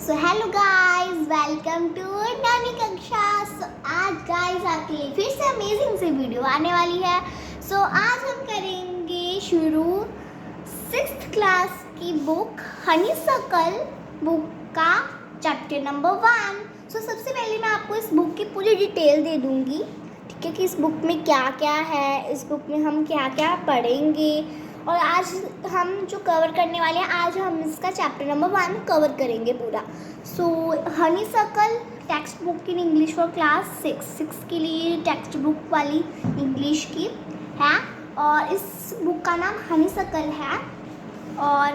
So hello guys, welcome to नवी कक्षा। आज गाइस आपके लिए फिर से अमेजिंग सी वीडियो आने वाली है। आज हम करेंगे शुरू 6th क्लास की बुक हनीसकल बुक का चैप्टर नंबर 1। सबसे पहले मैं आपको इस बुक की पूरी डिटेल दे दूंगी, ठीक है, कि इस बुक में क्या क्या है, इस बुक में हम क्या क्या पढ़ेंगे। और आज हम जो कवर करने वाले हैं, आज हम इसका चैप्टर नंबर 1 कवर करेंगे पूरा। Honeysuckle text book in English for class 6 के लिए टेक्स्ट बुक वाली इंग्लिश की है, और इस बुक का नाम हनीसकल है। और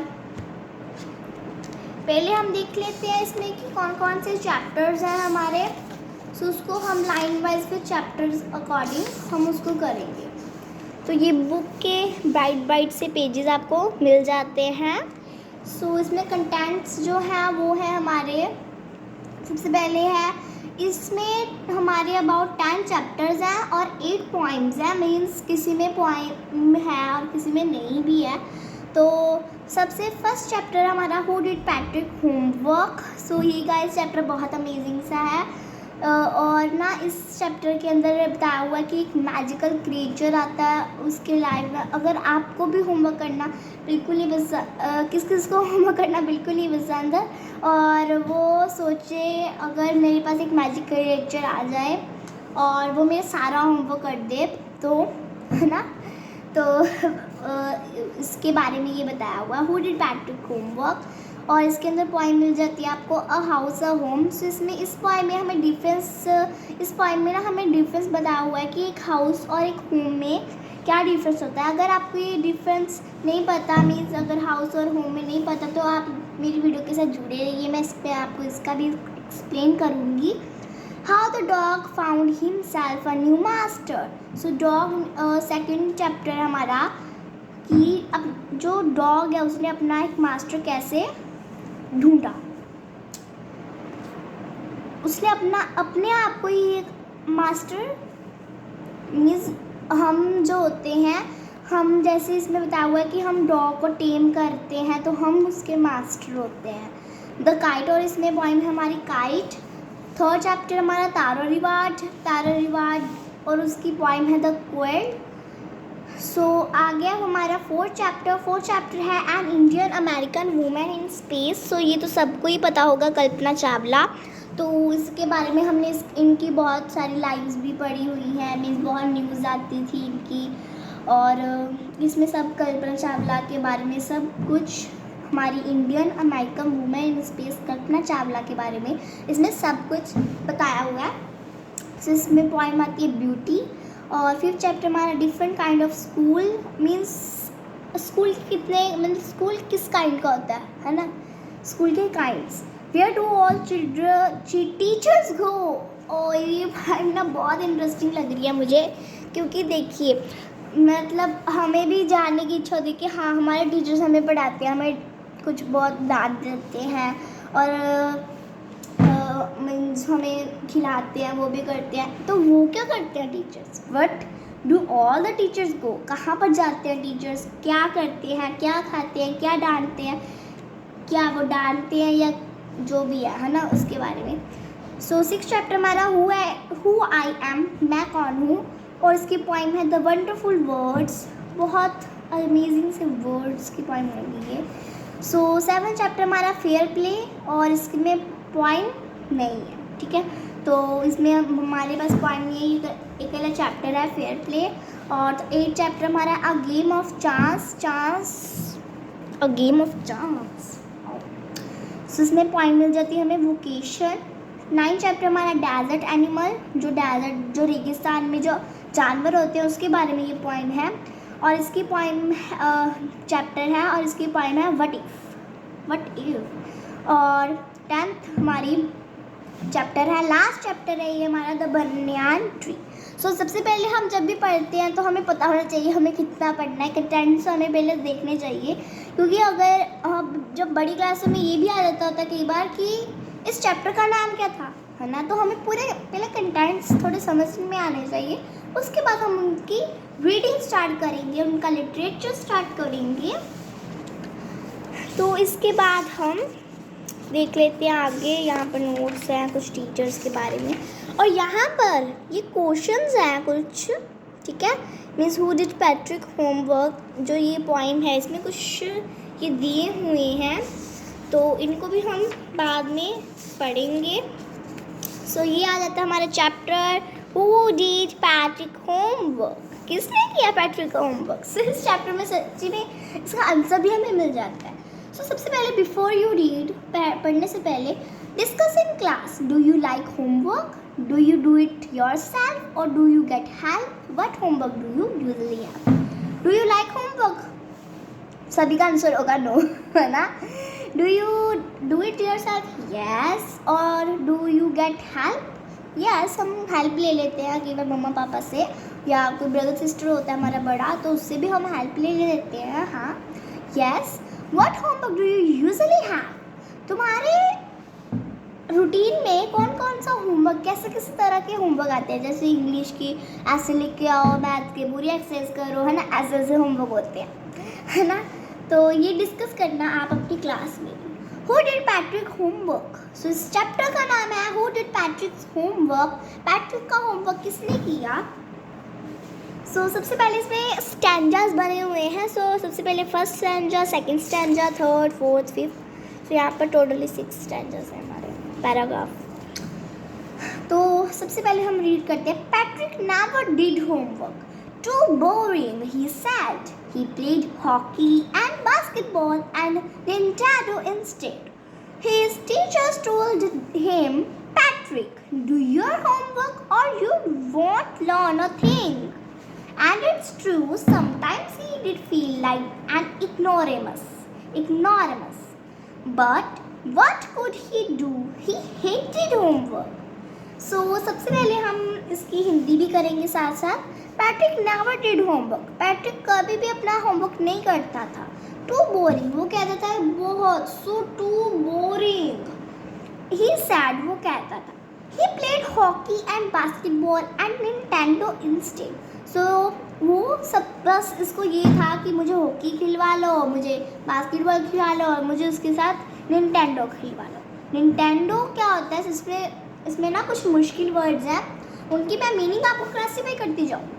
पहले हम देख लेते हैं इसमें कि कौन कौन से चैप्टर्स हैं हमारे। उसको हम लाइन वाइज फिर चैप्टर्स अकॉर्डिंग हम उसको करेंगे। तो ये बुक के बाइट से पेजेस आपको मिल जाते हैं। इसमें कंटेंट्स जो हैं वो है हमारे, सबसे पहले है इसमें हमारे अबाउट 10 चैप्टर्स हैं और 8 पोइम्स हैं। मीन्स किसी में पोइम है और किसी में नहीं भी है। तो सबसे फर्स्ट चैप्टर हमारा हु डिड पैट्रिक होमवर्क। ये गाइस चैप्टर बहुत अमेजिंग सा है। और ना इस चैप्टर के अंदर बताया हुआ है कि एक मैजिकल क्रिएचर आता है उसके लाइफ में। अगर आपको भी होमवर्क करना बिल्कुल नहीं पसंद, किस किस को होमवर्क करना बिल्कुल नहीं पसंद है, और वो सोचे अगर मेरे पास एक मैजिक क्रिएचर आ जाए और वो मेरा सारा होमवर्क कर दे, तो है ना, तो इसके बारे में ये बताया हुआ है हु डिड पैट्रिक होमवर्क। और इसके अंदर पोइम मिल जाती है आपको अ हाउस अ होम। इसमें इस पोइम में हमें डिफरेंस बताया हुआ है कि एक हाउस और एक होम में क्या डिफरेंस होता है। अगर आपको ये डिफरेंस नहीं पता, मीन्स अगर हाउस और होम में नहीं पता, तो आप मेरी वीडियो के साथ जुड़े रहिए, मैं इस पर आपको इसका भी एक्सप्लेन करूँगी। How the dog found himself a new master. Dog second chapter हमारा कि अब जो डॉग है उसने अपना एक मास्टर कैसे ढूंढा। उसने अपने आप को ही एक मास्टर, मीन्स हम जो होते हैं, हम जैसे इसमें बताया हुआ है कि हम डॉग को टेम करते हैं तो हम उसके मास्टर होते हैं। द काइट, और इसमें पॉइंट है हमारी काइट। थर्ड चैप्टर हमारा तारो रिवार्ड और उसकी पॉइंट है द क्वेल। आ गया हमारा फोर्थ चैप्टर है an Indian American women in space. ये तो सबको ही पता होगा, कल्पना चावला। तो इसके बारे में हमने इनकी बहुत सारी लाइव्स भी पढ़ी हुई हैं, मीन्स बहुत न्यूज़ आती थी इनकी, और इसमें सब कल्पना चावला के बारे में सब कुछ, हमारी Indian American women in space Kalpana Chawla के बारे में इसमें सब कुछ बताया हुआ है। इसमें पॉइंट आती है ब्यूटी। और फिफ्थ चैप्टर हमारा different kind of school. Means school कितने, मतलब स्कूल किस काइंड का होता है ना, स्कूल के kinds. Where do all teachers go. और ये भाई ना बहुत इंटरेस्टिंग लग रही है मुझे, क्योंकि देखिए मतलब हमें भी जानने की इच्छा होती है कि हाँ हमारे टीचर्स हमें पढ़ाते हैं, हमें कुछ बहुत डांट देते हैं और मीन्स हमें खिलाते हैं, वो भी करते हैं। तो वो क्या करते हैं teachers, what do all the teachers go. कहाँ पर जाते हैं टीचर्स, क्या करते हैं, क्या खाते हैं, क्या डांटते हैं, क्या वो डांटते हैं या जो भी है ना, उसके बारे में। सिक्स चैप्टर हमारा हु आई एम, मैं कौन हूँ। और इसकी पॉइंट है द वंडरफुल वर्ड्स, बहुत अमेजिंग से वर्ड्स की पॉइंट होगी ये। सेवन चैप्टर हमारा फेयर प्ले, और इसमें पॉइंट नहीं है, ठीक है। तो इसमें हमारे पास पॉइंट नहीं है, एक अलग चैप्टर है फेयर प्ले। और तो 8 चैप्टर हमारा अ गेम ऑफ चांस। इसमें पॉइंट मिल जाती है हमें वोकेशन। 9 चैप्टर हमारा डेजर्ट एनिमल, जो रेगिस्तान में जो जानवर होते हैं उसके बारे में ये पॉइंट है। और इसकी पॉइंट चैप्टर है, और इसकी पॉइंट है व्हाट इफ। और 10th हमारी चैप्टर है, लास्ट चैप्टर है ये हमारा द बनियान ट्री। सबसे पहले हम जब भी पढ़ते हैं तो हमें पता होना चाहिए हमें कितना पढ़ना है, कंटेंट्स हमें पहले देखने चाहिए। क्योंकि अगर जब बड़ी क्लासों में ये भी आ जाता होता कई बार कि इस चैप्टर का नाम क्या था, है ना, तो हमें पूरे पहले कंटेंट्स थोड़े समझ में आने चाहिए। उसके बाद हम उनकी रीडिंग स्टार्ट करेंगे, उनका लिटरेचर स्टार्ट करेंगे। तो इसके बाद हम देख लेते हैं आगे। यहाँ पर नोट्स हैं कुछ टीचर्स के बारे में, और यहाँ पर ये क्वेश्चंस हैं कुछ, ठीक है। Means who did Patrick homework, जो ये पॉइंट है इसमें कुछ ये दिए हुए हैं, तो इनको भी हम बाद में पढ़ेंगे। सो ये आ जाता है हमारा chapter who did Patrick homework, किसने किया पैट्रिक का होमवर्क। सो इस चैप्टर में सच्ची में इसका आंसर भी हमें मिल जाता है। सो सबसे पहले बिफोर यू रीड, पढ़ने से पहले discuss in class, do you like homework, do you do it yourself और do you get help, what homework do you usually have. Do you like homework, सभी का आंसर होगा नो, है ना। Do you do it yourself, yes, और do you get help, yes. हम help ले लेते हैं कि वह मम्मा पापा से, या कोई ब्रदर सिस्टर होता है हमारा बड़ा, तो उससे भी हम हेल्प ले लेते हैं, हाँ, yes. What homework do you usually have, तुम्हारे रूटीन में कौन कौन सा होमवर्क, कैसे किस तरह के होमवर्क आते हैं, जैसे इंग्लिश की ऐसे लिख के आओ, मैथ के पूरी एक्सरसाइज करो, है ना, ऐसे ऐसे होमवर्क होते हैं, है ना। तो ये डिस्कस करना आप अपनी क्लास में। हु डिड पैट्रिक होमवर्क, सो इस चैप्टर का नाम है who did Patrick homework, Patrick का होमवर्क किसने किया। सो सबसे पहले इसमें स्टैंजास बने हुए हैं। सो सबसे पहले first stanza, second stanza, third, fourth, fifth. So यहाँ पर टोटली 6 स्टैंजास हैं हमारे पैराग्राफ। तो सबसे पहले हम रीड करते हैं। Patrick never did homework, too boring he said, he played hockey and basketball and Nintendo instead. His teachers told him, Patrick, do your homework or you won't learn a thing. And it's true, sometimes he did feel like an ignoramus. But what could he do? He hated homework. So सबसे पहले हम इसकी हिंदी भी करेंगे साथ साथ। Patrick never did homework, Patrick कभी भी अपना होमवर्क नहीं करता था। टू बोरिंग, वो कहता था बहुत, so too boring. He said, वो कहता था। He played hockey and basketball and Nintendo instead. So वो सब बस इसको ये था कि मुझे हॉकी खिलवा लो, मुझे बास्केटबॉल खिलवा लो और मुझे उसके साथ निंटेंडो खिलवा लो। निंटेंडो क्या होता है, इसमें ना कुछ मुश्किल वर्ड्स हैं, उनकी मैं मीनिंग आपको क्लासीफाई करती जाऊँ।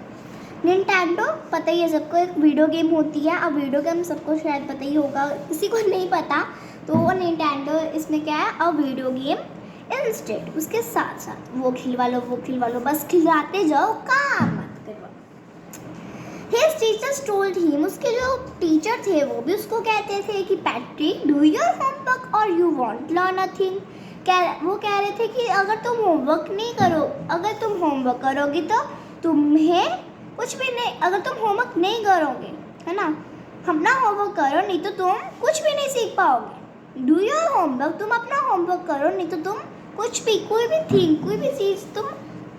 निंटेंडो पता ही है सबको, एक वीडियो गेम होती है। अब वीडियो गेम सबको शायद पता ही होगा, किसी को नहीं पता तो निंटेंडो इसमें क्या है, अब वीडियो गेम इंस्टेड, उसके साथ साथ वो खिलवा लो, बस खिलाते जाओ, काम मत करवाओ। His teachers told him, उसके जो टीचर थे वो भी उसको कहते थे कि पैट्रिक डू योर होमवर्क और you want learn a thing. वो कह रहे थे कि अगर तुम होमवर्क नहीं करो, अगर तुम होमवर्क करोगे तो तुम्हें कुछ भी नहीं, अगर तुम होमवर्क नहीं करोगे, है ना, अपना होमवर्क करो, नहीं तो तुम कुछ भी नहीं सीख पाओगे। डू योर होमवर्क, तुम अपना होमवर्क करो, नहीं तो तुम कुछ भी, कोई भी थिंग, कोई भी चीज़ तुम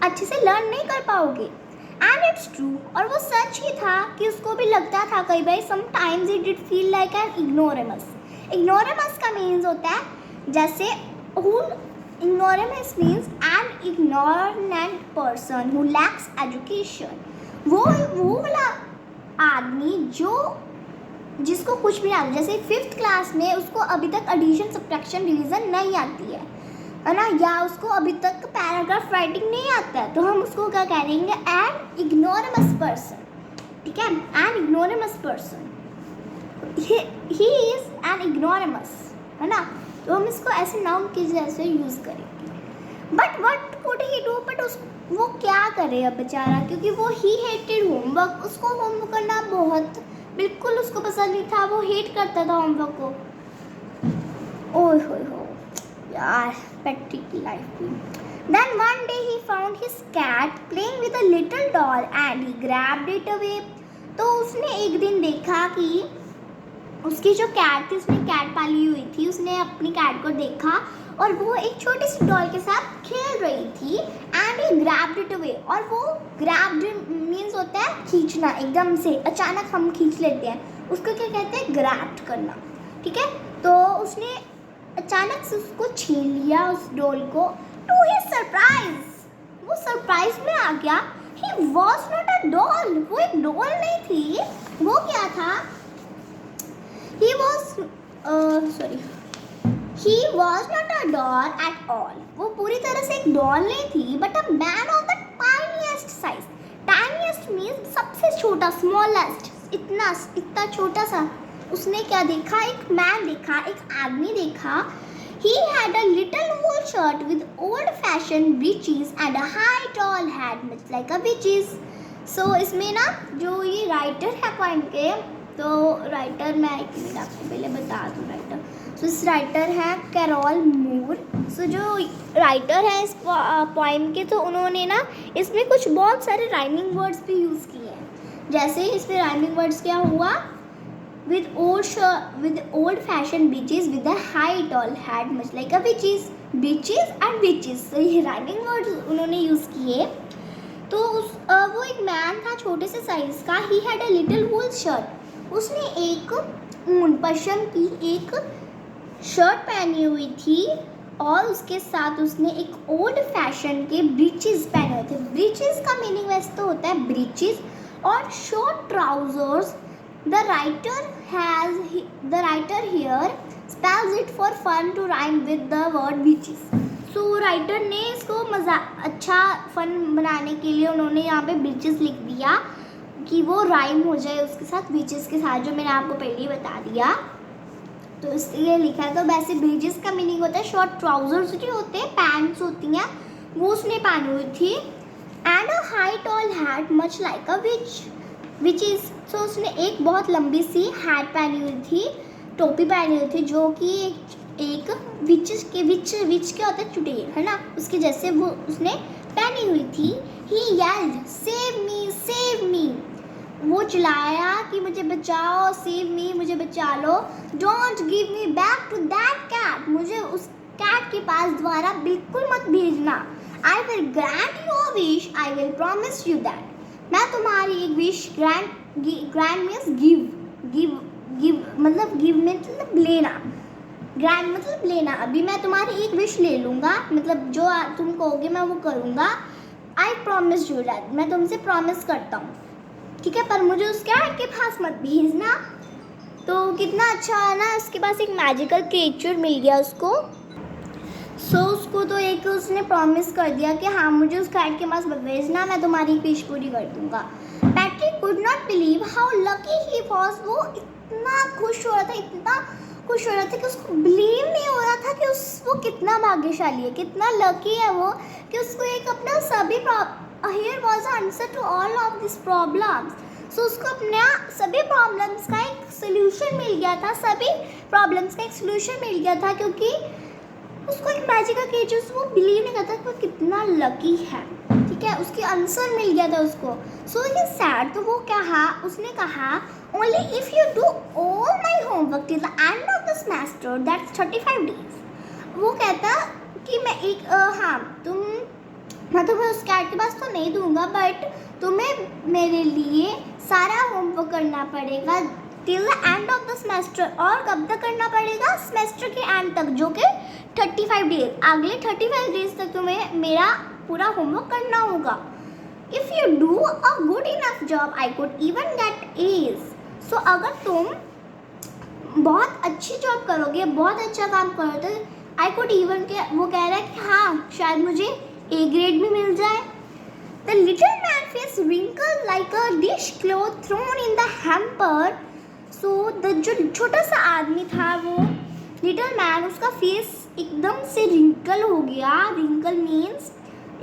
अच्छे से लर्न नहीं कर पाओगे। एंड इट्स ट्रू, और वो सच ही था कि उसको भी लगता था कई बार, sometimes it did feel like an ignoramus. Ignoramus का मीन्स होता है जैसे ignoramus means an ignorant person who lacks education. वो वाला आदमी जिसको कुछ भी नहीं आता, जैसे 5th क्लास में उसको अभी तक एडिशन, सब्ट्रैक्शन, डिवीज़न नहीं आती है ना, या उसको अभी तक पैराग्राफ राइटिंग नहीं आता है, तो हम उसको क्या कहेंगे, एन इग्नोरेमस पर्सन, ठीक है। An ignoramus person, he is an ignoramus, है ना, तो हम इसको ऐसे नाउन के जैसे यूज़ करेंगे। But what could he do, but वो क्या करे अब बेचारा, क्योंकि वो ही हेटेड होमवर्क, उसको होमवर्क करना बिल्कुल उसको पसंद नहीं था, वो हेट करता था होमवर्क को। ओह हो यार, पैट्रिक की लाइफ में। Then one day he found his cat playing with a little doll and he grabbed it away. तो उसने एक दिन देखा कि उसकी जो कैट थी, उसने कैट पाली हुई थी, उसने अपनी कैट को देखा और वो एक छोटी सी डॉल के साथ खेल रही थी। And he grabbed it away, और वो ग्रैब्ड मीन्स होता है खींचना, एकदम से अचानक हम खींच लेते हैं, उसको क्या कहते हैं, ग्रैब्ड करना, ठीक है। तो उसने अचानक से उसको छीन लिया, उस डॉल को। टू हिज सरप्राइज, वो सरप्राइज में आ गया। He was not a doll, वो एक डॉल नहीं थी, वो क्या था, he was sorry He was not a doll at all. वो पूरी तरह से एक डॉल नहीं थी, but a man of the tiniest size. Tiniest means सबसे छोटा, smallest. इतना छोटा सा. उसने क्या देखा? एक मैन देखा, एक आदमी देखा. He had a little wool shirt with old-fashioned breeches and a high tall hat much like a witch's. So इसमें ना जो ये राइटर है पॉइंट के, तो राइटर मैं एक मिनट आपको पहले बता दूँ राइटर. सो इस राइटर है कैरोल मूर. सो जो राइटर है इस पोइम के, तो उन्होंने ना इसमें कुछ बहुत सारे राइमिंग वर्ड्स भी यूज़ किए हैं. जैसे इसमें राइमिंग वर्ड्स क्या हुआ? with old fashioned breeches with a high tall hat much like a witches. Breeches and witches. तो ये राइमिंग वर्ड्स उन्होंने यूज़ किए. तो वो एक मैन था छोटे से साइज़ का. He had a little wool shirt. उसने एक ऊन पशम की एक शर्ट पहनी हुई थी और उसके साथ उसने एक ओल्ड फैशन के ब्रीचेस पहने हुए थे. ब्रीचेस का मीनिंग वैसे तो होता है ब्रीचेस और short trousers. The writer here spells it for fun to rhyme with the word breeches. So writer ने इसको अच्छा फन बनाने के लिए उन्होंने यहाँ पे ब्रीचेस लिख दिया कि वो राइम हो जाए उसके साथ, ब्रीचेस के साथ, जो मैंने आपको पहले ही बता दिया. तो इसलिए लिखा है. तो वैसे ब्रीचेस का मीनिंग होता है शॉर्ट ट्राउजर्स जो होते हैं, पैंट्स होती हैं, वो उसने पहनी हुई थी. And a high tall hat much like a witch's. So उसने एक बहुत लंबी सी हैट पहनी हुई थी, टोपी पहनी हुई थी, जो कि एक विच क्या होता है? चुड़ैल, है ना, उसके जैसे वो उसने पहनी हुई थी. He yelled save me. वो चिल्लाया कि मुझे बचाओ, सेव मी, मुझे बचा लो. Don't give me back to that cat. मुझे उस कैट के पास दोबारा बिल्कुल मत भेजना. I will grant your wish, I will promise you that. मैं तुम्हारी एक विश ग्रांट मीन्स गिव मतलब लेना. ग्रांट मतलब लेना. अभी मैं तुम्हारी एक विश ले लूँगा, मतलब जो तुम कहोगे मैं वो करूँगा. I promise you that. मैं तुमसे प्रॉमिस करता हूँ, ठीक है, पर मुझे उस कैट के पास मत भेजना. तो कितना अच्छा है ना, उसके पास एक मैजिकल क्रिएचर मिल गया उसको. सो उसको तो एक उसने प्रॉमिस कर दिया कि हाँ मुझे उस कैट के पास मत भेजना, मैं तुम्हारी विश पूरी कर दूँगा. Patrick could not believe how lucky he was. वो इतना खुश हो रहा था कि उसको बिलीव नहीं हो रहा था कि वो कितना भाग्यशाली है, कितना लकी है वो, कि उसको एक अपना सभी here was the answer to all of these problems. So उसको अपने सभी प्रॉब्लम्स का एक सोल्यूशन मिल गया था, क्योंकि उसको एक मैजिकल क्रिएचर, वो बिलीव नहीं करता कि वो कितना लकी है, ठीक है, उसके आंसर मिल गया था उसको. सो ही सैड. तो वो उसने कहा only if you do all my homework till the end of the semester, that's 35 days. वो कहता कि मैं तुम्हें उस कैट के पास तो नहीं दूंगा, बट तुम्हें मेरे लिए सारा होमवर्क करना पड़ेगा till the end of the semester. और कब तक करना पड़ेगा? सेमेस्टर के एंड तक, जो कि 35 डेज. अगले 35 डेज तक तुम्हें मेरा पूरा होमवर्क करना होगा. If you do a good enough job I could even get A's. So अगर तुम बहुत अच्छी जॉब करोगे, बहुत अच्छा काम करोगे, तो आई कुड इवन के वो कह रहा है कि हाँ शायद मुझे A ग्रेड भी मिल जाए. The little man face wrinkled like a dish cloth thrown in the hamper. So जो छोटा सा आदमी था, वो लिटिल मैन, उसका फेस एकदम से रिंकल हो गया. रिंकल मीन्स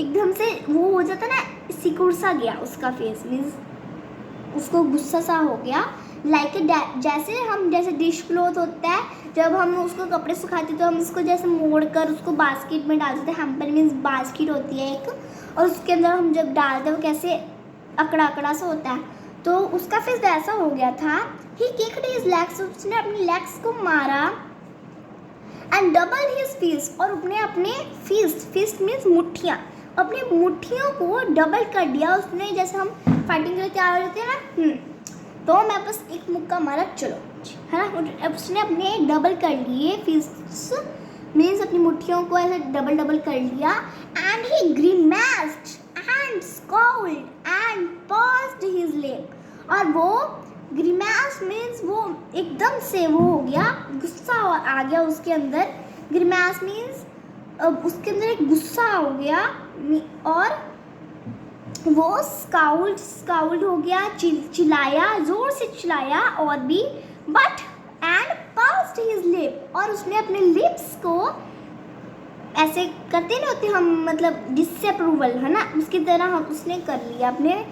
एकदम से वो हो जाता ना, सिकुड़ सा गया उसका फेस, मीन्स उसको गुस्सा सा हो गया. जैसे डिश क्लॉथ होता है, जब हम उसको कपड़े सुखाते तो हम उसको जैसे मोड़ कर उसको बास्केट में डाल देते हैं. हैम्पर मीन्स बास्केट होती है एक, और उसके अंदर हम जब डालते हैं वो कैसे अकड़ा सा होता है. तो उसका फेस वैसा हो गया था. He kicked his legs. उसने अपने लेग्स को मारा. And double his fist. और अपने फिस्ट मीन्स मुट्ठियाँ, अपनी मुट्ठियों को डबल कर दिया उसने. जैसे हम फाइटिंग के लिए तैयार होते हैं ना, तो मैं बस एक मुक्का मारा, चलो, है ना. उसने अपने डबल कर लिए, फिस्ट्स मीन्स अपनी मुट्ठियों को ऐसे डबल कर लिया. And he grimaced and scowled and paused his leg. और वो ग्रीमेस मीन्स वो एकदम से वो हो गया, गुस्सा आ गया उसके अंदर. ग्रिमास मीन्स उसके अंदर एक गुस्सा हो गया और वो स्काउल्ड हो गया, चिल्लाया, जोर से चिल्लाया और भी, but and passed his lip, और उसने अपने लिप्स को ऐसे करते नहीं होते हम, मतलब डिसअप्रूवल है ना, उसकी तरह हम उसने कर लिया अपने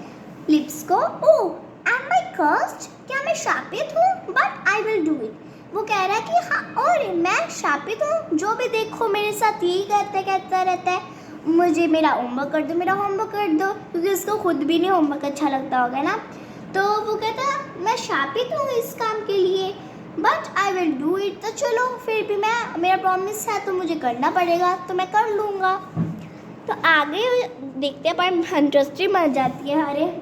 लिप्स को। ओ एम आई कर्स्ड, क्या मैं शापित हूँ? But I will do it. वो कह रहा है कि हाँ और मैं शापित हूँ, जो भी देखो मेरे साथ यही कहता रहता है, मुझे मेरा होमवर्क कर दो, मेरा होमवर्क कर दो, क्योंकि उसको खुद भी नहीं होमवर्क अच्छा लगता होगा ना। तो वो कहता है मैं शापित हूँ इस काम के लिए, but I will do it. तो चलो फिर भी मेरा प्रॉमिस है तो मुझे करना पड़ेगा, तो मैं कर लूँगा। तो आगे देखते हैं, पर इंटरेस्टिंग बन जाती है। अरे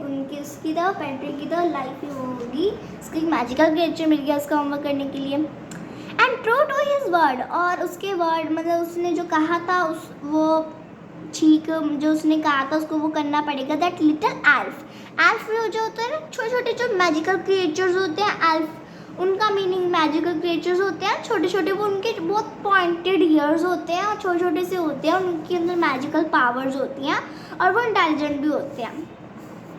उसकी तो पैट्रिक की तो लाइफ ही होगी, उसको एक मैजिकल क्रिएचर मिल गया उसका होमवर्क करने के लिए। And true to his word, और उसके वर्ड मतलब उसने जो कहा था वो ठीक जो उसने कहा था उसको वो करना पड़ेगा। दैट लिटिल एल्फ जो होते हैं ना, छोटे छोटे जो मैजिकल क्रिएचर्स होते हैं, एल्फ उनका मीनिंग मैजिकल क्रिएचर्स होते हैं छोटे छोटे, वो उनके बहुत पॉइंटेड ईयर्स होते हैं और छोटे छोटे से होते हैं, उनके अंदर मैजिकल पावर्स होती हैं और वो इंटेलिजेंट भी होते हैं।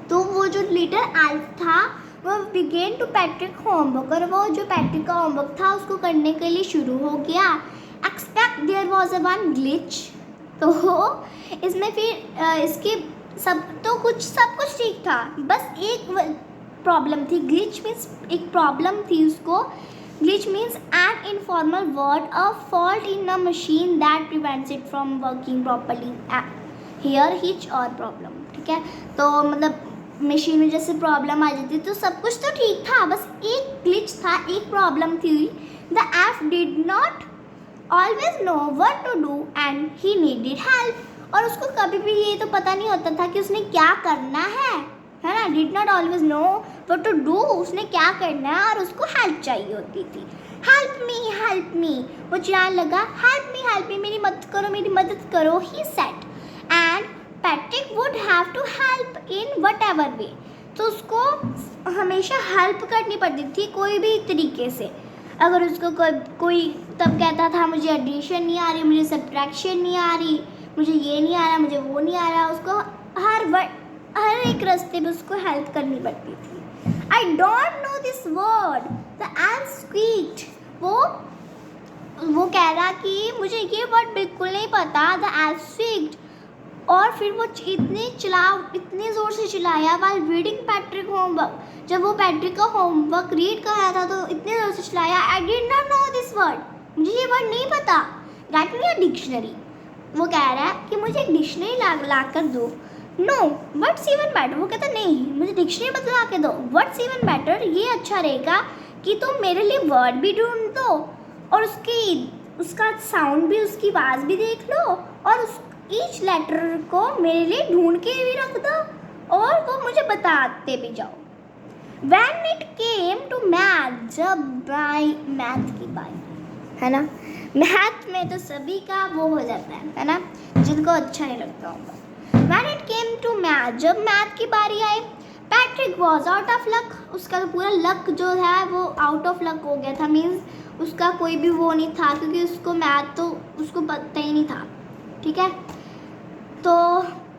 तो वो जो लिटिल एल्फ था वो बिगेन टू पैट्रिक होमवर्क, और वो जो पैट्रिक का होमवर्क था उसको करने के लिए शुरू हो गया। Expect there was a one glitch, तो इसमें फिर इसके सब कुछ ठीक था, बस एक प्रॉब्लम थी। ग्लिच मीन्स एक प्रॉब्लम थी उसको। Glitch means an informal word, a fault in a machine that prevents it from working properly, here hitch और प्रॉब्लम। ठीक है, तो मतलब मशीन में जैसे प्रॉब्लम आ जाती तो सब कुछ तो ठीक था, बस एक ग्लिच था, एक प्रॉब्लम थी। The elf did not always know what to do and he needed help, और उसको कभी भी ये तो पता नहीं होता था कि उसने क्या करना है ना। Did not always know what to do, उसने क्या करना है और उसको हेल्प चाहिए होती थी। हेल्प मी, वो चिल्लाने लगा, हेल्प मी, मेरी मदद करो, he said. And Patrick would have to help in whatever way, तो उसको हमेशा हेल्प करनी पड़ती थी कोई भी तरीके से। अगर उसको कोई तब कहता था मुझे एडिशन नहीं आ रही, मुझे सब्ट्रैक्शन नहीं आ रही, मुझे ये नहीं आ रहा, मुझे वो नहीं आ रहा, उसको हर एक रास्ते में उसको हेल्प करनी पड़ती थी। I don't know this word, the elf squeaked, वो कह रहा कि मुझे ये वर्ड बिल्कुल नहीं पता। द एल्फ स्क्वीक्ड, और फिर वो इतने ज़ोर से चिल्लाया वाइल रीडिंग पैट्रिक होमवर्क, जब वो पैट्रिक का होमवर्क रीड कर रहा था तो इतने ज़ोर से चिल्लाया, I did not know this word, मुझे ये वर्ड नहीं पता, राइट मी अ डिक्शनरी। वो कह रहा है कि मुझे एक डिक्शनरी ला कर दो। नो, व्हाट्स इवन बेटर, वो कहता नहीं मुझे डिक्शनरी बतला के दो। व्हाट्स इवन बेटर, ये अच्छा रहेगा कि तुम मेरे लिए वर्ड भी ढूंढ दो और उसका साउंड भी, उसकी आवाज़ भी देख लो, और ईच लेटर को मेरे लिए ढूंढ के भी रख दो और वो मुझे बताते भी जाओ। When it came to math, जब मैथ की बात है ना, मैथ में तो सभी का वो हो जाता है ना, जिनको अच्छा नहीं लगता होगा। When it came to math, जब मैथ की बारी आई, Patrick was out of luck, उसका तो पूरा लक जो है वो आउट ऑफ लक हो गया था। मीन्स उसका कोई भी वो नहीं था, क्योंकि उसको मैथ तो उसको पता ही नहीं था। ठीक है, तो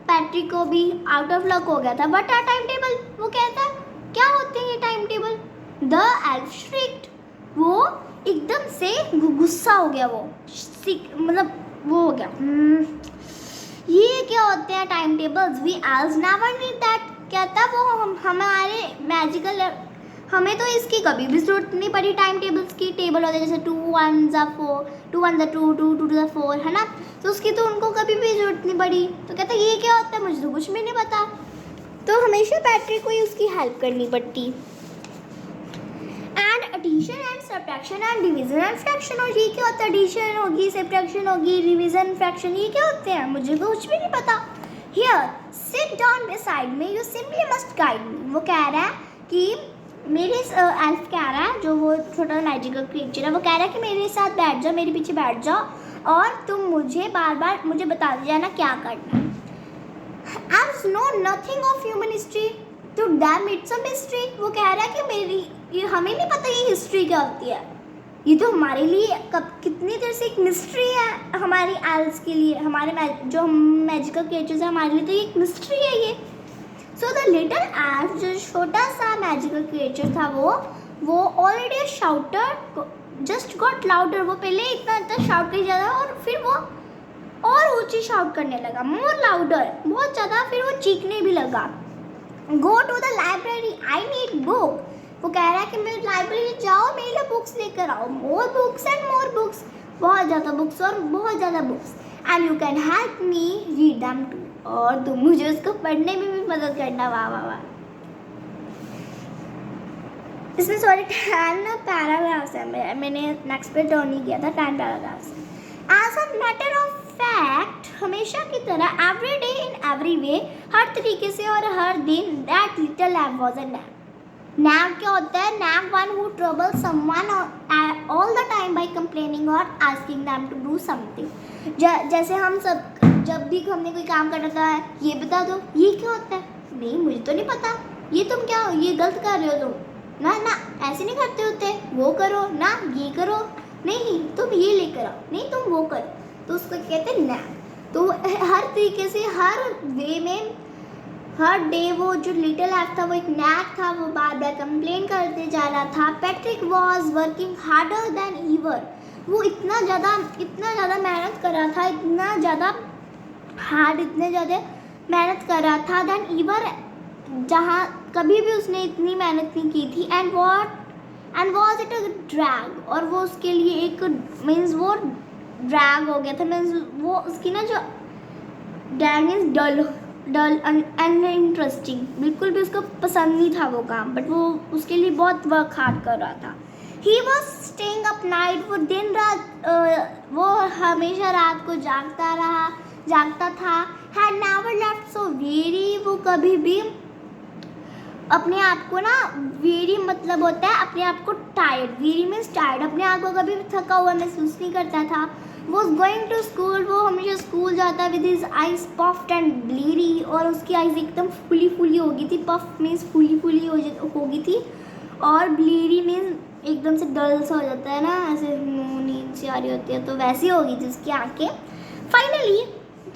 पैट्रिक को भी आउट ऑफ लक हो गया था। बट टाइम टेबल, वो कहता है क्या होते हैं ये टाइम टेबल। द एल्फ श्रिक्ड, वो एकदम से गुस्सा हो गया, वो मतलब वो हो गया, ये क्या होते हैं time tables, we elves never need that. कहता वो हमारे मैजिकल, हमें तो इसकी कभी भी जरूरत नहीं पड़ी। टाइम टेबल्स की टेबल होते हैं जैसे 2 1 4, 2 1 2, 2 2 4, है ना, तो उसकी तो उनको कभी भी जरूरत नहीं पड़ी। तो कहता ये क्या होता है, मुझे तो कुछ भी नहीं पता। तो हमेशा पैट्रिक को ही उसकी हेल्प करनी पड़ती। And addition and subtraction and division and fraction, और ये क्या होता है, एडिशन होगी, सब्ट्रैक्शन होगी, डिवीजन, फ्रैक्शन, ये क्या होते हैं, मुझे तो कुछ भी नहीं पता। Here sit down beside me, you simply must guide me. वो कह रहा है कि मेरे एल्फ कह रहा है, जो वो छोटा मैजिकल क्रिएचर है, वो कह रहा है कि मेरे साथ बैठ जाओ, मेरे पीछे बैठ जाओ और तुम मुझे बार बार मुझे बता जाना क्या करना है। As know nothing of human history, to them it's a mystery। वो कह रहा है कि हमें नहीं पता ये हिस्ट्री क्या होती है, ये तो हमारे लिए कब कितनी देर से एक मिस्ट्री है हमारी एल्स के लिए, हमारे जो हम मैजिकल क्रिएचर्स हैं हमारे लिए तो ये एक मिस्ट्री है ये। सो द लिटिल एल्फ, जो छोटा सा मैजिकल क्रिएचर था वो ऑलरेडी शाउटर जस्ट गॉट लाउडर, वो पहले इतना शाउट कर जाता और फिर वो और ऊंची शाउट करने लगा, मोर लाउडर, बहुत ज़्यादा, फिर वो चीखने भी लगा। Go to the library, I need book. वो कह रहा है कि मेरे लाइब्रेरी जाओ, मेरे लिए बुक्स लेकर आओ, more books and more books, बहुत ज़्यादा बुक्स और बहुत ज़्यादा books, and you can help me read them too, और तुम मुझे उसको पढ़ने में भी मदद करना। वाह वाह वाह। इसमें सॉरी 10 पैराग्राफ्स है, मैंने नेक्स्ट पे टर्न नहीं किया था, 10 paragraphs. As a matter of fact, हमेशा की तरह, every day in every way, हर तरीके से और हर दिन, that little lamp was a nap. Nap क्या होता है? Nap one who trouble someone all the time by complaining और asking them to do something. जैसे हम सब जब भी हमने कोई काम करना था, ये बता दो ये क्या होता है, नहीं मुझे तो नहीं पता, ये तुम क्या हो, ये गलत कर रहे हो तुम, ना ना ऐसे नहीं करते होते, वो करो ना, ये करो, नहीं तुम ये लेकर आओ, नहीं तुम वो करो, तो उसको कहते हैं नैप। तो हर तरीके से हर वे में हर डे वो जो लिटिल एल्फ था वो एक नैप था, वो बार बार कंप्लेन करते जा रहा था। Patrick was working harder than ever, वो इतना ज़्यादा मेहनत कर रहा था, इतना ज़्यादा मेहनत कर रहा था देन ईवर, जहाँ कभी भी उसने इतनी मेहनत नहीं की थी। And was it a drag, और वो उसके लिए एक मीन्स वो ड्रैग हो गया था, मीन्स वो उसकी ना जो drag means dull and interesting, बिल्कुल भी उसको पसंद नहीं था वो काम, बट वो उसके लिए बहुत वर्क हार्ड कर रहा था। He was staying up night, वो दिन रात वो हमेशा रात को जागता था। Had never left so very, वो कभी भी अपने आप को ना, वेरी मतलब होता है अपने आप को टायर्ड, वेरी मीन्स टायर्ड, अपने आप को कभी भी थका हुआ महसूस नहीं करता था। वॉज गोइंग टू स्कूल, वो हमेशा स्कूल जाता with his eyes puffed and bleary, और उसकी आइज एकदम फुली हो गई थी, पफ मीन्स फुली हो गई थी, और ब्लीरी मीन्स एकदम से डल सा हो जाता है ना, ऐसे नींद सी आ रही होती है, तो वैसी हो गई थी उसकी आंखें।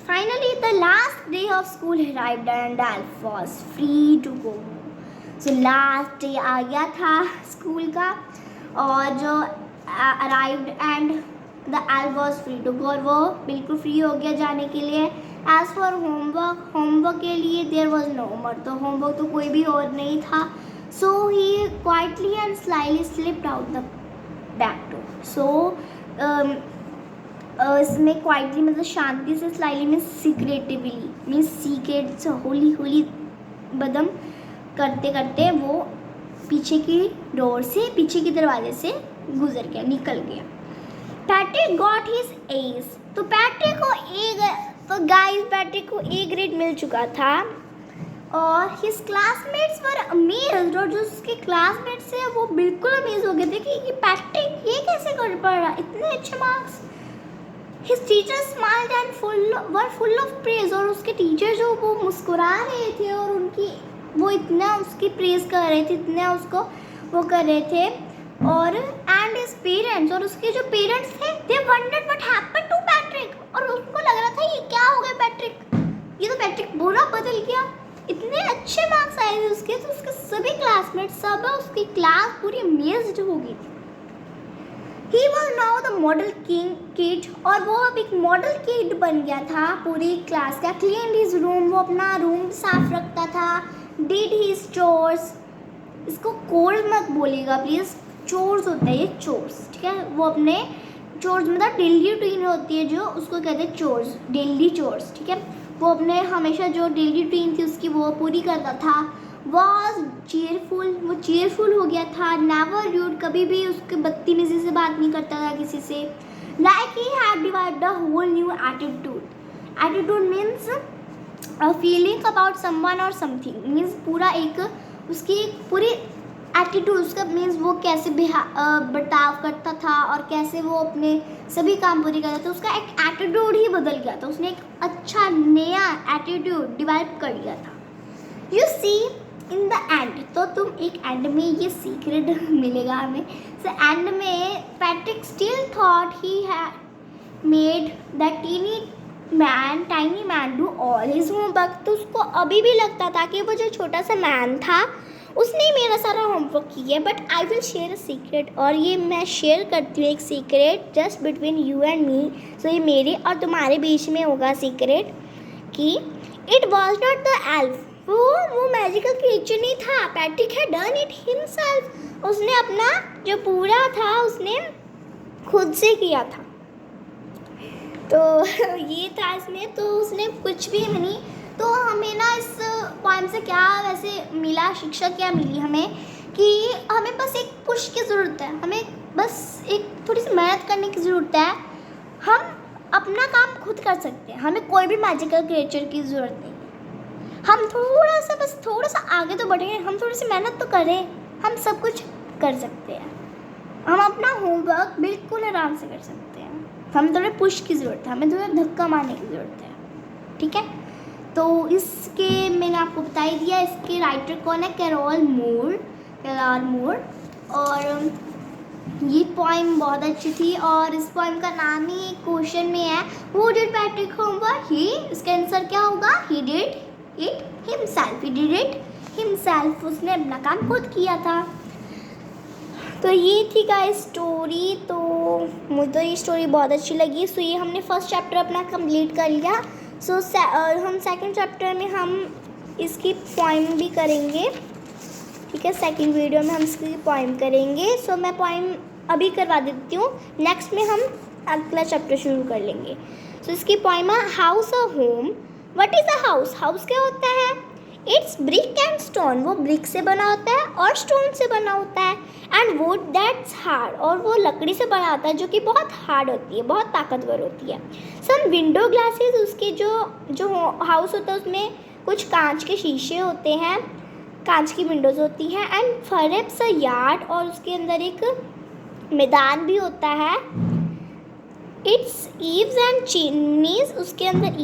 Finally the last day of school arrived and elf was free to go. So last day आ गया था स्कूल का, और जो arrived and the elf was free to go, और वो बिल्कुल फ्री हो गया जाने के लिए। एज फॉर होमवर्क के लिए देयर वॉज नो मोर, तो होमवर्क तो कोई भी और नहीं था। So he quietly and slyly slipped out the back door. So इसमें क्वाइटली मतलब शांति से, slyly means secretively, means secret से होली बदम करते करते वो पीछे की डोर से, पीछे के दरवाजे से गुजर गया, निकल गया। पैट्रिक गॉट हिज एस, तो पैट्रिक को ए ग्रेड मिल चुका था, और हिज क्लासमेट्स वर अमेज्ड, और जो उसके क्लासमेट्स हैं वो बिल्कुल अमेज हो गए थे कि पैट्रिक ये कैसे कर पा रहा, इतने अच्छे marks. His teacher smiled and full of praise, और उसके टीचर जो वो मुस्कुरा रहे थे और उनकी वो इतना उसकी प्रेज कर रहे थे, इतना उसको वो कर रहे थे। और एंड हिज पेरेंट्स, और उसके जो पेरेंट्स थे, they wondered what happened to Patrick, और उनको लग रहा था ये क्या हो गया पैट्रिक, ये तो पैट्रिक पूरा बदल गया, इतने अच्छे मार्क्स आए थे उसके, तो उसके सभी क्लासमेट, सब उसकी क्लास पूरी अमेज्ड हो गई थी। He was now the model kid, और वो अब एक मॉडल किड बन गया था पूरी क्लास का। क्लीन हिज रूम, वो अपना रूम साफ रखता था। डिड हिज चोर्स, इसको कोर्स मत बोलिएगा प्लीज़, चोर्स होता है ये, चोर्स, ठीक है। वो अपने चोर्स मतलब डेली रूटीन होती है जो, उसको कहते हैं चोर्स, डेली चोर्स, ठीक है। वो अपने हमेशा जो डेली रूटीन थी उसकी वो पूरी करता था। वॉज चीयरफुल, वो चीयरफुल हो गया था। नेवर र्यूड, कभी भी उसके बदतमीजी से बात नहीं करता था किसी से। Like he had divide the whole new attitude means feeling about someone और समथिंग, मीन्स पूरा एक उसकी पूरी एटीट्यूड, उसका मीन्स वो कैसे बर्ताव करता था और कैसे वो अपने सभी काम पूरे करता था, उसका एक एटीट्यूड ही बदल गया था, उसने एक अच्छा नया एटीट्यूड डिवेल्प कर लिया था। You see in the end, तो तुम एक एंड में ये सीक्रेट मिलेगा हमें। सो एंड में Patrick still thought he had made that tiny man do all his homework. तो उसको अभी भी लगता था कि वो जो छोटा सा मैन था उसने मेरा सारा होमवर्क किया। But I will share a secret, और ये मैं शेयर करती हूँ एक secret just between you and me. So ये मेरे और तुम्हारे बीच में होगा सीक्रेट कि it was not the elf, वो मैजिकल क्रिएचर नहीं था, Patrick had done it himself. उसने अपना जो पूरा था उसने खुद से किया था। तो ये था इसमें, तो उसने कुछ भी नहीं। तो हमें ना इस पोएम से क्या वैसे मिला, शिक्षा क्या मिली हमें कि हमें बस एक पुश की ज़रूरत है, हमें बस एक थोड़ी सी मेहनत करने की ज़रूरत है। हम अपना काम खुद कर सकते हैं, हमें कोई भी मैजिकल क्रिएचर की ज़रूरत नहीं। हम थोड़ा सा आगे तो बढ़ें, हम थोड़ी सी मेहनत तो करें, हम सब कुछ कर सकते हैं। हम अपना होमवर्क बिल्कुल आराम से कर सकते हैं। हमें थोड़े पुश की ज़रूरत है, हमें थोड़ा धक्का मारने की ज़रूरत है, ठीक है। तो इसके मैंने आपको बता ही दिया, इसके राइटर कौन है, कैरोल मूर। और ये पोएम बहुत अच्छी थी, और इस पोएम का नाम ही एक क्वेश्चन में है, हु डिड पैट्रिक होमवर्क, ही। इसका आंसर क्या होगा, ही डिड इट हिमसेल्फ। उसने अपना काम खुद किया था। तो ये थी गाइस स्टोरी। तो मुझे तो ये स्टोरी बहुत अच्छी लगी। सो ये हमने फर्स्ट चैप्टर अपना कंप्लीट कर लिया। सो हम सेकंड चैप्टर में हम इसकी पोएम भी करेंगे, ठीक है। सेकंड वीडियो में हम इसकी पोएम करेंगे। सो मैं पोएम अभी करवा देती हूँ, नेक्स्ट में हम अगला चैप्टर शुरू कर लेंगे। सो इसकी पोएम है house a home. What is a house, house क्या होता है, इट्स ब्रिक एंड स्टोन, वो ब्रिक से बना होता है और स्टोन से बना होता है। एंड वुड दैट्स हार्ड, और वो लकड़ी से बना होता है जो कि बहुत हार्ड होती है, बहुत ताकतवर होती है। सम विंडो ग्लासेस, उसके जो हाउस होता है उसमें कुछ कांच के शीशे होते हैं, कांच की विंडोज़ होती हैं। एंड फॉरेप्स अ यार्ड, और उसके अंदर एक मैदान भी होता है। इट्स ईव्स एंड चिमनीज, उसके अंदर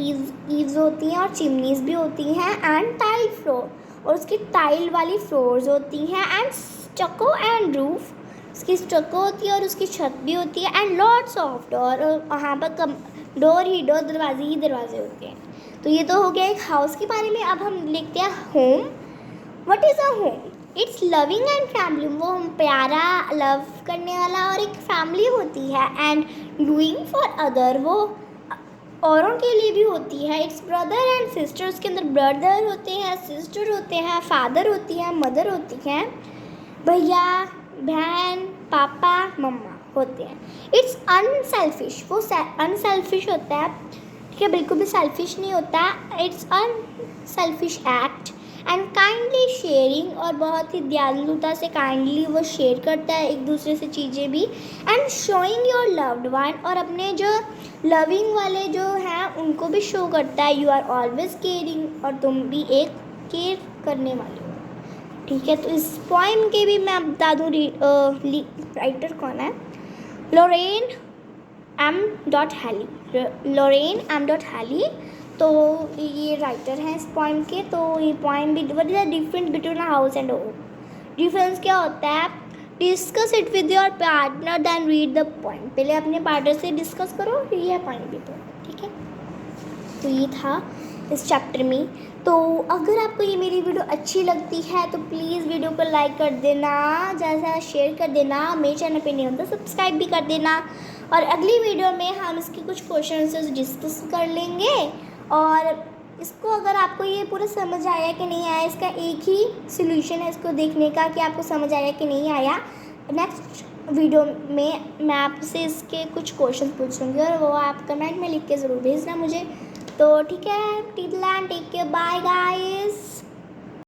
ईव्स होती हैं और चिमनीज भी होती हैं। एंड टाइल फ्लोर, और उसकी टाइल वाली फ्लोर्स होती हैं। एंड स्टको एंड रूफ, उसकी स्टको होती है और उसकी छत भी होती है। एंड लॉट्स ऑफ डोर, और वहाँ पर डोर ही डोर, दरवाजे ही दरवाजे होते हैं। तो ये तो हो गया एक हाउस के बारे में। अब हम लिखते हैं home. What is a home, it's loving and family, वो प्यारा, लव करने वाला और एक फैमिली होती है। एंड डूइंग फॉर अदर, वो औरों के लिए भी होती है। इट्स ब्रदर एंड सिस्टर, उसके अंदर ब्रदर होते हैं, सिस्टर होते हैं, फादर होती है, मदर होती हैं, भैया बहन, पापा मम्मा होते हैं। इट्स अनसेल्फिश, वो अनसेल्फिश होता है, ठीक है, बिल्कुल भी सेल्फिश नहीं होता। It's unselfish act. And kindly sharing, और बहुत ही दयालुता से काइंडली वो शेयर करता है एक दूसरे से चीज़ें भी। And showing your loved one, और अपने जो लविंग वाले जो हैं उनको भी शो करता है। यू आर ऑलवेज केयरिंग, और तुम भी एक केयर करने वाले हो, ठीक है। तो इस पोएम के भी मैं बता दूँ राइटर कौन है, लोरेन एम डॉट हैली। तो ये राइटर हैं इस पोएम के। तो ये पोएम भी, what is the difference between a house and a home, difference क्या होता है, discuss it with your partner then read the poem, पहले अपने पार्टनर से डिस्कस करो फिर यह पोएम भी पढ़ो, ठीक है। तो ये था इस चैप्टर में। तो अगर आपको ये मेरी वीडियो अच्छी लगती है तो प्लीज़ वीडियो को लाइक कर देना, ज़्यादा शेयर कर देना, मेरे चैनल पे नहीं होता सब्सक्राइब भी कर देना। और अगली वीडियो में हम इसके कुछ क्वेश्चन आंसर्स डिस्कस कर लेंगे। और इसको अगर आपको ये पूरा समझ आया कि नहीं आया, इसका एक ही सॉल्यूशन है इसको देखने का कि आपको समझ आया कि नहीं आया। नेक्स्ट वीडियो में मैं आपसे इसके कुछ क्वेश्चन पूछूंगी और वो आप कमेंट में लिख के ज़रूर भेजना मुझे। तो ठीक है, till then take care, bye guys.